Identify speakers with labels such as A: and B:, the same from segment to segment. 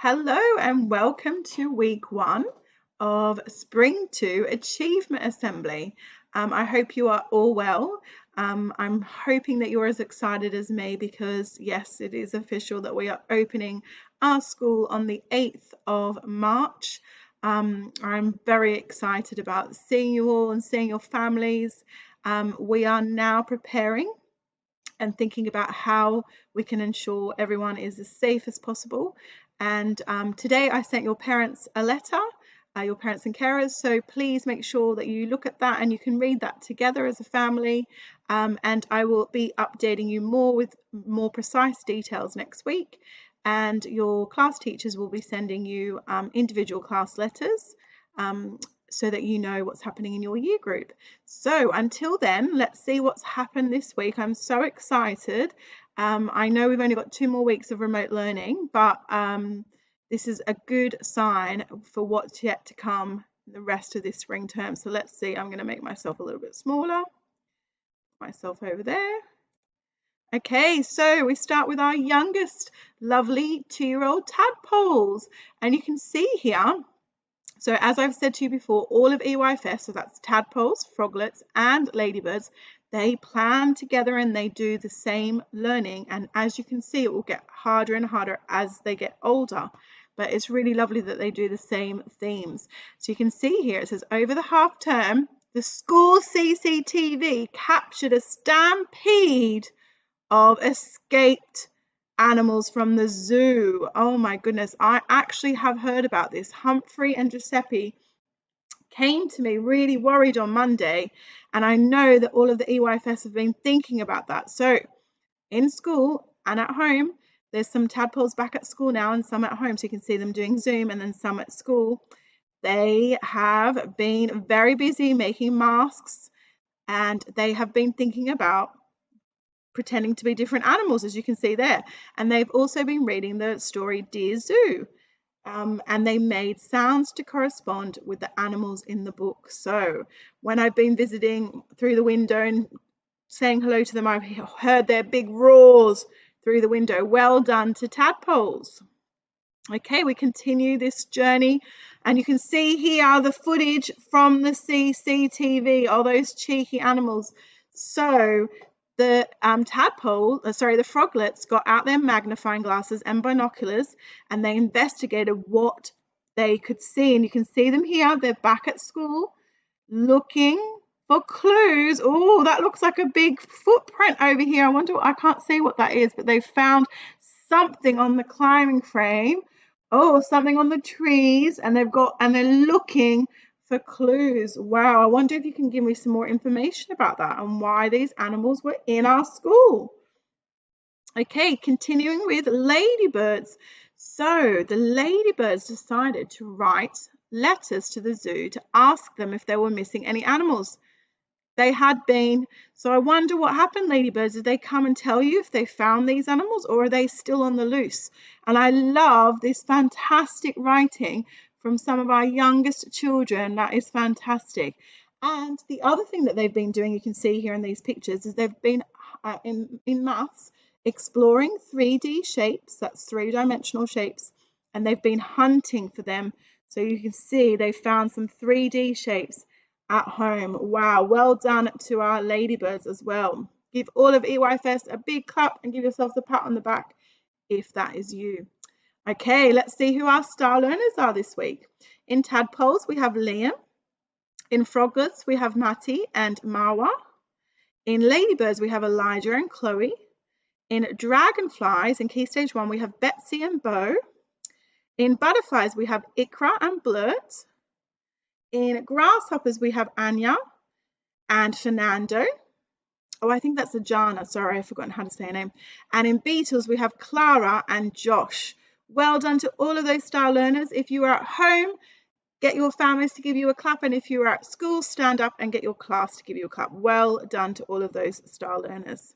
A: Hello and welcome to week 1 of Spring 2 Achievement Assembly. I hope you are all well. I'm hoping that you're as excited as me because yes, it is official that we are opening our school on the 8th of March. I'm very excited about seeing you all and seeing your families. We are now preparing and thinking about how we can ensure everyone is as safe as possible. And today I sent your parents a letter, your parents and carers, so please make sure that you look at that and you can read that together as a family. And I will be updating you more with more precise details next week. And your class teachers will be sending you individual class letters so that you know what's happening in your year group. So until then, let's see what's happened this week. I'm so excited. I know we've only got 2 more weeks of remote learning, but this is a good sign for what's yet to come the rest of this spring term. So let's see, I'm going to make myself a little bit smaller. Myself over there. Okay, so we start with our youngest lovely 2-year-old tadpoles. And you can see here, so as I've said to you before, all of EYFS, so that's tadpoles, froglets, and ladybirds, they plan together and they do the same learning. And as you can see, it will get harder and harder as they get older. But it's really lovely that they do the same themes. So you can see here, it says, over the half term, the school CCTV captured a stampede of escaped animals from the zoo. Oh my goodness, I actually have heard about this. Humphrey and Giuseppe came to me really worried on Monday, and I know that all of the EYFS have been thinking about that. So in school and at home, there's some tadpoles back at school now and some at home, so you can see them doing Zoom, and then some at school. They have been very busy making masks, and they have been thinking about pretending to be different animals, as you can see there. And they've also been reading the story Dear Zoo. And they made sounds to correspond with the animals in the book. So when I've been visiting through the window and saying hello to them, I've heard their big roars through the window. Well done to tadpoles. Okay, we continue this journey, and you can see here the footage from the CCTV, all those cheeky animals. So the the froglets got out their magnifying glasses and binoculars, and they investigated what they could see. And you can see them here. They're back at school looking for clues. Oh, that looks like a big footprint over here. I can't see what that is, but they found something on the climbing frame. Oh, something on the trees, and they're looking for clues. Wow, I wonder if you can give me some more information about that and why these animals were in our school. Okay, continuing with ladybirds. So the ladybirds decided to write letters to the zoo to ask them if they were missing any animals. They had been. So I wonder what happened, ladybirds. Did they come and tell you if they found these animals, or are they still on the loose? And I love this fantastic writing from some of our youngest children. That is fantastic. And the other thing that they've been doing, you can see here in these pictures, is they've been in maths exploring 3D shapes, that's 3-dimensional shapes, and they've been hunting for them. So you can see they found some 3D shapes at home. Wow, well done to our ladybirds as well. Give all of EYFS a big clap and give yourselves a pat on the back if that is you. Okay, let's see who our star learners are this week. In tadpoles, we have Liam. In froglets, we have Matty and Marwa. In ladybirds, we have Elijah and Chloe. In dragonflies, in Key Stage 1, we have Betsy and Bo. In butterflies, we have Ikra and Blurt. In grasshoppers, we have Anya and Fernando. Oh, I think that's Ajana. Sorry, I've forgotten how to say her name. And in beetles, we have Clara and Josh. Well done to all of those star learners. If you are at home, get your families to give you a clap. And if you are at school, stand up and get your class to give you a clap. Well done to all of those star learners.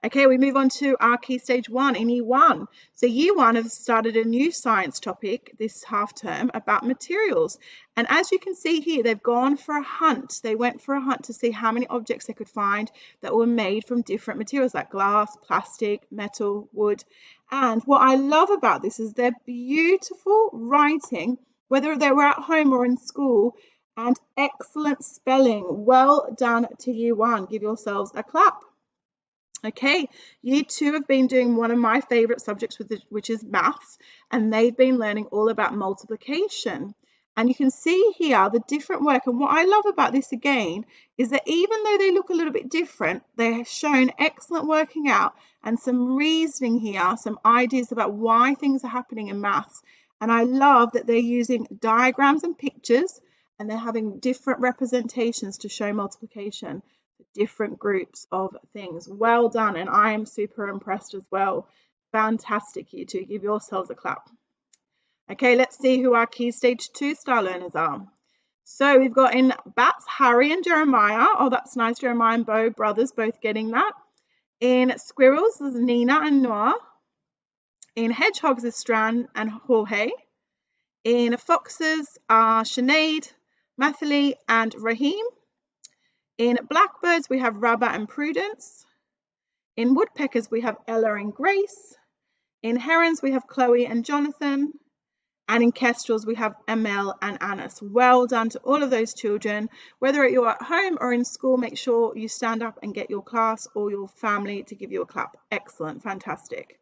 A: Okay, we move on to our Key Stage 1 in Year 1. So Year 1 has started a new science topic this half term about materials. And as you can see here, they've gone for a hunt. They went for a hunt to see how many objects they could find that were made from different materials like glass, plastic, metal, wood. And what I love about this is their beautiful writing, whether they were at home or in school, and excellent spelling. Well done to Year 1. Give yourselves a clap. Okay, Year 2 have been doing one of my favourite subjects, which is maths, and they've been learning all about multiplication. And you can see here the different work. And what I love about this again is that even though they look a little bit different, they have shown excellent working out and some reasoning here, some ideas about why things are happening in maths. And I love that they're using diagrams and pictures, and they're having different representations to show multiplication, different groups of things. Well done, and I am super impressed as well. Fantastic, you two. Give yourselves a clap. Okay, let's see who our Key Stage 2 star learners are. So we've got in bats, Harry and Jeremiah. Oh, that's nice. Jeremiah and Bo, brothers, both getting that. In squirrels, there's Nina and Noah. In hedgehogs, there's Strand and Jorge. In foxes are Sinead, Mathalie, and Raheem. In blackbirds, we have Rabbit and Prudence. In woodpeckers, we have Ella and Grace. In herons, we have Chloe and Jonathan. And in kestrels, we have Amel and Anis. Well done to all of those children. Whether you're at home or in school, make sure you stand up and get your class or your family to give you a clap. Excellent, fantastic.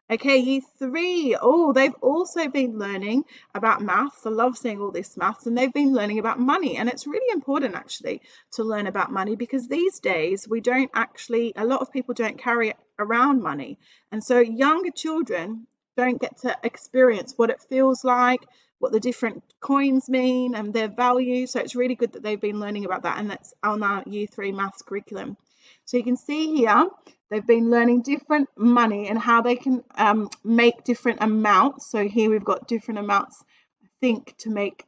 A: Okay, Year 3. Oh, they've also been learning about maths. I love seeing all this maths, and they've been learning about money. And it's really important actually to learn about money, because these days a lot of people don't carry around money. And so younger children don't get to experience what it feels like, what the different coins mean and their value. So it's really good that they've been learning about that, and that's on our Year 3 maths curriculum. So you can see here, they've been learning different money and how they can make different amounts. So here we've got different amounts, I think, to make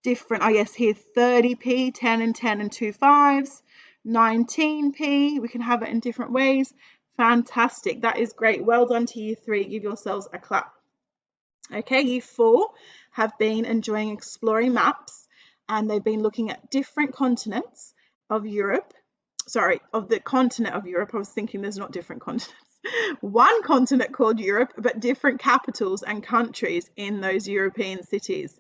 A: different, yes, here's 30p, 10 and 10 and 2 5s, 19p, we can have it in different ways. Fantastic, that is great. Well done to Year 3, give yourselves a clap. Okay, Year 4 have been enjoying exploring maps, and they've been looking at different continents of Europe. Sorry, of the continent of Europe. I was thinking there's not different continents. One continent called Europe, but different capitals and countries in those European cities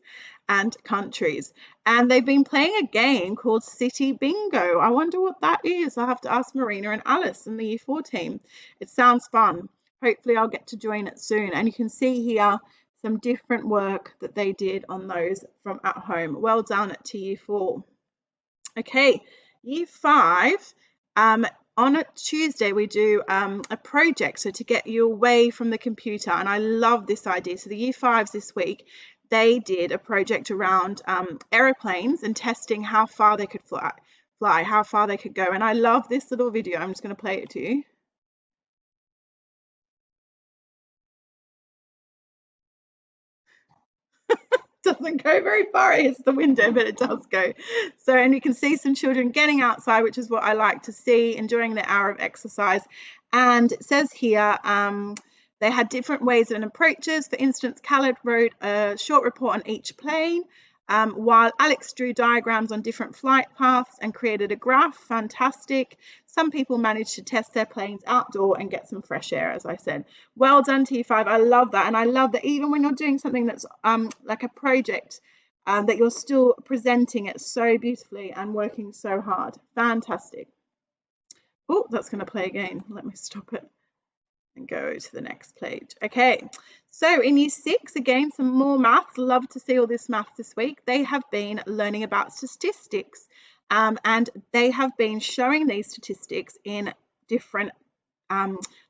A: and countries. And they've been playing a game called City Bingo. I wonder what that is. I'll have to ask Marina and Alice in the Year 4 team. It sounds fun. Hopefully I'll get to join it soon. And you can see here some different work that they did on those from at home. Well done to Year 4. Okay, Year 5, on a Tuesday we do a project, so to get you away from the computer, and I love this idea. So the Year 5s this week, they did a project around aeroplanes and testing how far they could fly, how far they could go, and I love this little video. I'm just going to play it to you. Doesn't go very far. It hits the window, but it does go. So, and you can see some children getting outside, which is what I like to see, enjoying their hour of exercise. And it says here, they had different ways and approaches. For instance, Khaled wrote a short report on each plane, while Alex drew diagrams on different flight paths and created a graph. Fantastic. Some people managed to test their planes outdoor and get some fresh air, as I said. Well done, T5. I love that. And I love that even when you're doing something that's like a project, that you're still presenting it so beautifully and working so hard. Fantastic. Oh, that's going to play again. Let me stop it and go to the next page. Okay, so in Year 6, again, some more maths. Love to see all this maths this week. They have been learning about statistics, and they have been showing these statistics in different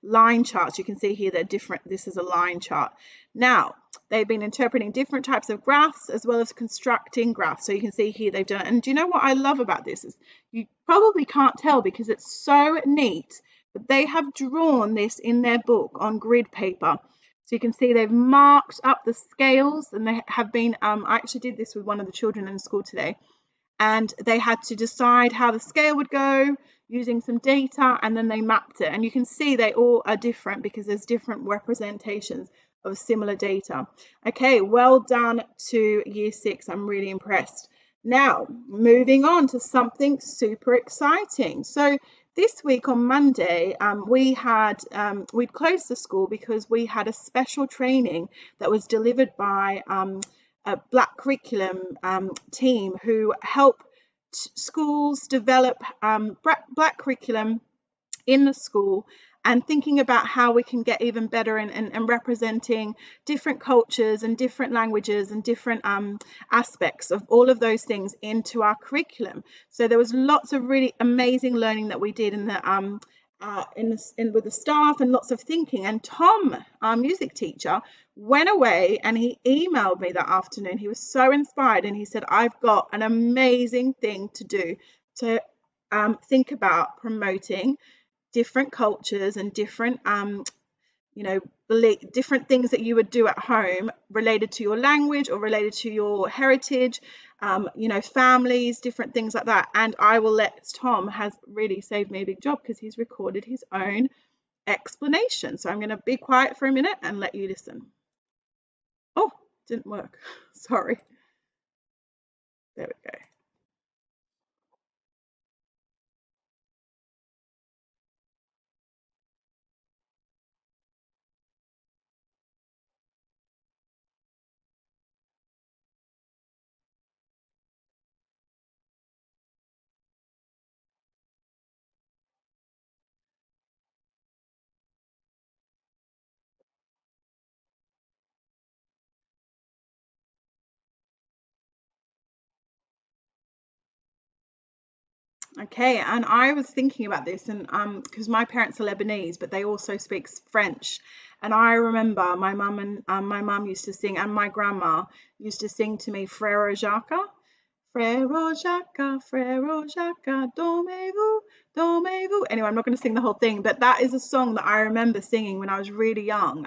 A: line charts. You can see here they're different. This is a line chart. Now, they've been interpreting different types of graphs as well as constructing graphs. So you can see here they've done it. And do you know what I love about this is you probably can't tell because it's so neat, but they have drawn this in their book on grid paper. So you can see they've marked up the scales, and they have been, I actually did this with one of the children in school today, and they had to decide how the scale would go. using some data, and then they mapped it. And you can see they all are different because there's different representations of similar data. Okay, well done to year 6. I'm really impressed. Now, moving on to something super exciting. So this week on Monday, we'd closed the school because we had a special training that was delivered by a Black curriculum team who help schools develop Black curriculum in the school, and thinking about how we can get even better in representing different cultures and different languages and different aspects of all of those things into our curriculum. So there was lots of really amazing learning that we did with the staff, and lots of thinking. And Tom, our music teacher, went away and he emailed me that afternoon. He was so inspired, and he said, I've got an amazing thing to do to think about promoting different cultures and different different things that you would do at home related to your language or related to your heritage, families, different things like that. And I will let Tom has really saved me a big job because he's recorded his own explanation. So I'm going to be quiet for a minute and let you listen. Oh, didn't work. Sorry. There we go. Okay, and I was thinking about this, and because my parents are Lebanese, but they also speak French, and I remember my mum used to sing, and my grandma used to sing to me, Frère Jacques, Frère Jacques, Frère Jacques, dormez-vous, dormez-vous. Anyway, I'm not going to sing the whole thing, but that is a song that I remember singing when I was really young.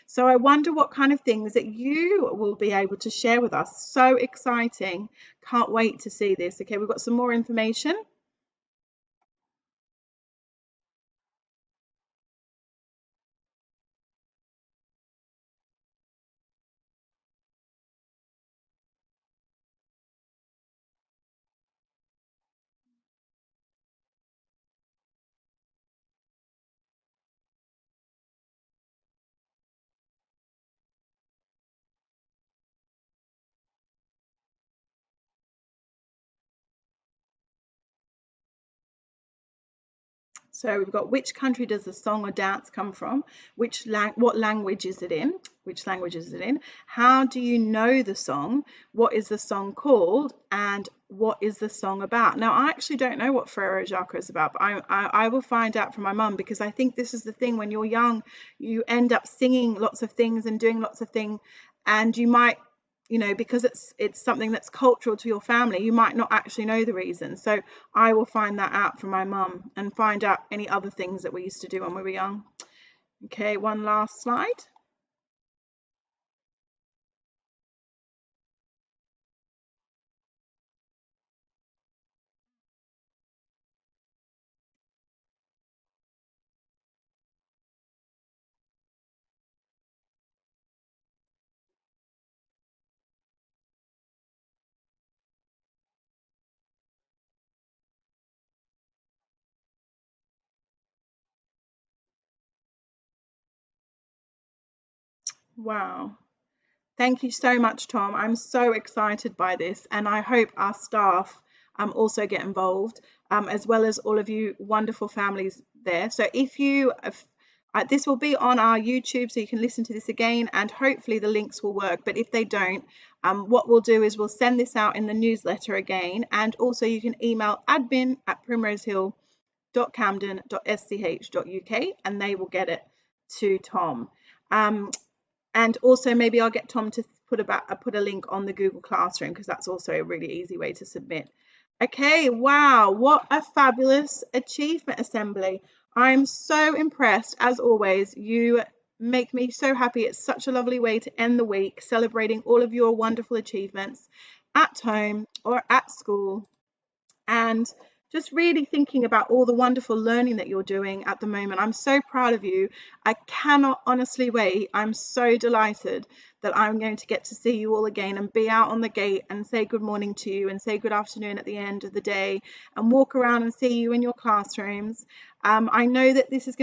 A: So I wonder what kind of things that you will be able to share with us. So exciting. Can't wait to see this. Okay, we've got some more information. So we've got, which country does the song or dance come from? What language is it in? Which language is it in? How do you know the song? What is the song called? And what is the song about? Now, I actually don't know what Frere Jacques is about, but I will find out from my mum, because I think this is the thing. When you're young, you end up singing lots of things and doing lots of things, and you might, because it's something that's cultural to your family, you might not actually know the reason. So I will find that out from my mum and find out any other things that we used to do when we were young. Okay, one last slide. Wow. Thank you so much, Tom. I'm so excited by this, and I hope our staff also get involved, as well as all of you wonderful families there. So if you this will be on our YouTube, so you can listen to this again, and hopefully the links will work. But if they don't, what we'll do is we'll send this out in the newsletter again, and also you can email admin@primrosehill.camden.sch.uk, and they will get it to Tom. And also maybe I'll get Tom to put a link on the Google Classroom, because that's also a really easy way to submit. Okay, wow, what a fabulous achievement assembly. I'm so impressed, as always. You make me so happy. It's such a lovely way to end the week, celebrating all of your wonderful achievements at home or at school, and just really thinking about all the wonderful learning that you're doing at the moment. I'm so proud of you. I cannot honestly wait. I'm so delighted that I'm going to get to see you all again and be out on the gate and say good morning to you and say good afternoon at the end of the day and walk around and see you in your classrooms. I know that this is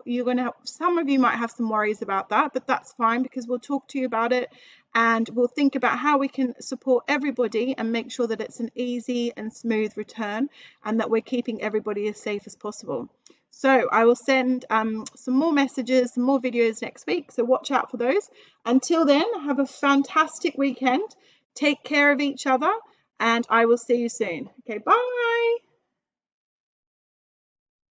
A: you're going to have, some of you might have some worries about that, but that's fine because we'll talk to you about it and we'll think about how we can support everybody and make sure that it's an easy and smooth return and that we're keeping everybody as safe as possible. So I will send some more messages, some more videos next week. So watch out for those. Until then, have a fantastic weekend. Take care of each other and I will see you soon. Okay, bye.